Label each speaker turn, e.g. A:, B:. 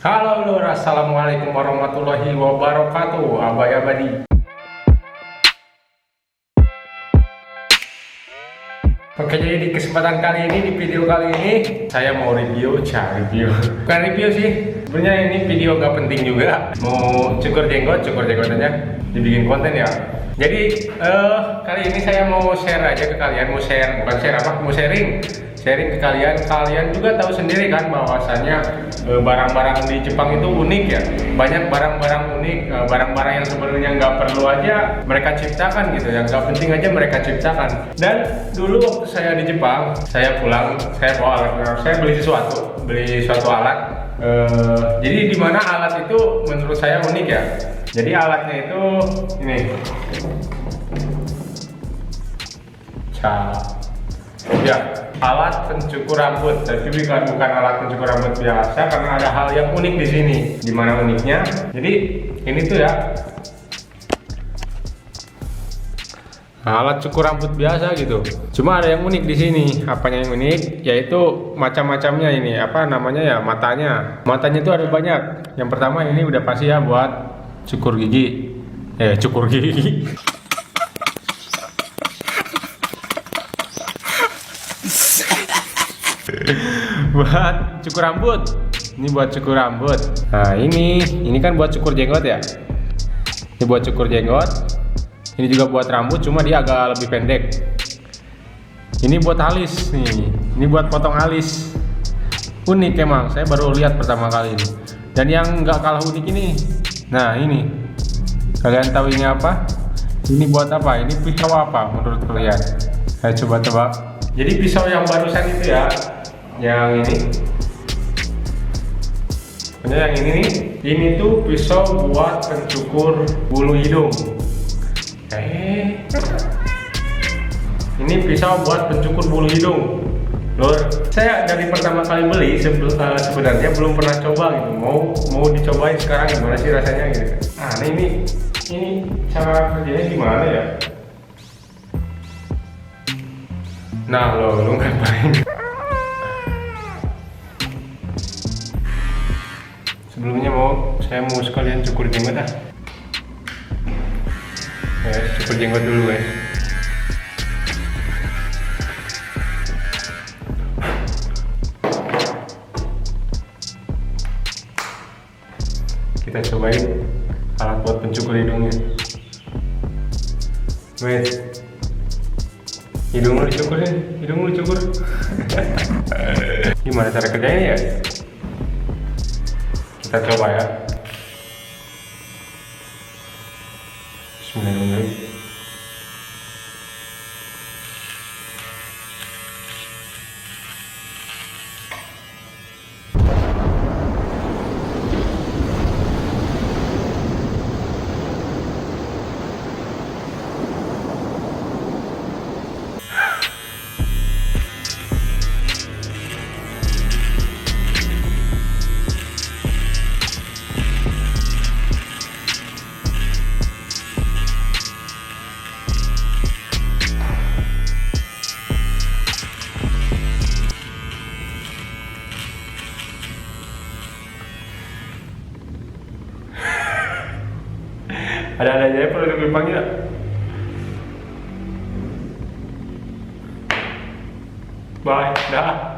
A: Halo lur, assalamualaikum warahmatullahi wabarakatuh. Abai abadi. Oke, jadi di kesempatan kali ini, di video kali ini saya mau review. Bukan review sih, sebenarnya ini video gak penting juga. Mau cukur jenggot aja, dibikin konten ya. Jadi kali ini saya mau share aja ke kalian, mau sharing ke kalian. Kalian juga tahu sendiri kan bahwasannya barang-barang di Jepang itu unik ya. Banyak barang-barang unik, barang-barang yang sebenarnya nggak perlu aja mereka ciptakan gitu, yang nggak penting aja mereka ciptakan. Dan dulu waktu saya di Jepang, saya pulang, saya bawa alat, saya beli suatu alat. Jadi di mana alat itu menurut saya unik ya. Jadi alatnya itu ini. Ya, alat pencukur rambut, tapi bukan alat pencukur rambut biasa, karena ada hal yang unik di sini. Gimana uniknya? Jadi ini tuh ya, alat cukur rambut biasa gitu. Cuma ada yang unik di sini. Apanya yang unik? Yaitu macam-macamnya ini. Apa namanya ya? Matanya. Matanya itu ada banyak. Yang pertama ini udah pasti ya buat cukur gigi. Cukur gigi. Buat cukur rambut. Ini buat cukur rambut. Nah, ini kan buat cukur jenggot ya. Ini buat cukur jenggot. Ini juga buat rambut, cuma dia agak lebih pendek. Ini buat alis nih. Ini buat potong alis. Unik emang, saya baru lihat pertama kali ini. Dan yang nggak kalah unik ini. Nah, ini. Kalian tahu ini apa? Ini buat apa? Ini pisau apa menurut kalian? Saya coba tebak. Jadi pisau yang barusan itu ya, yang ini. Yang ini nih, ini tuh pisau buat pencukur bulu hidung. Ini pisau buat pencukur bulu hidung. Lur, saya dari pertama kali beli sebenarnya belum pernah coba gitu. Mau dicobain sekarang gimana sih rasanya gitu. Nah, ini cara kerjanya gimana ya? Nah, lu ngapain? Sebelumnya saya mau sekalian cukur jenggot ah. Cukur jenggot dulu guys. Kita cobain alat buat pencukur hidungnya. Wes, hidung lu dicukur nih, hidung lu dicukur. Gimana cara kerjanya ya? Kita coba ya. Bismillahirrahmanirrahim. Ada aja ya perlu dipanggil. Bye, dah.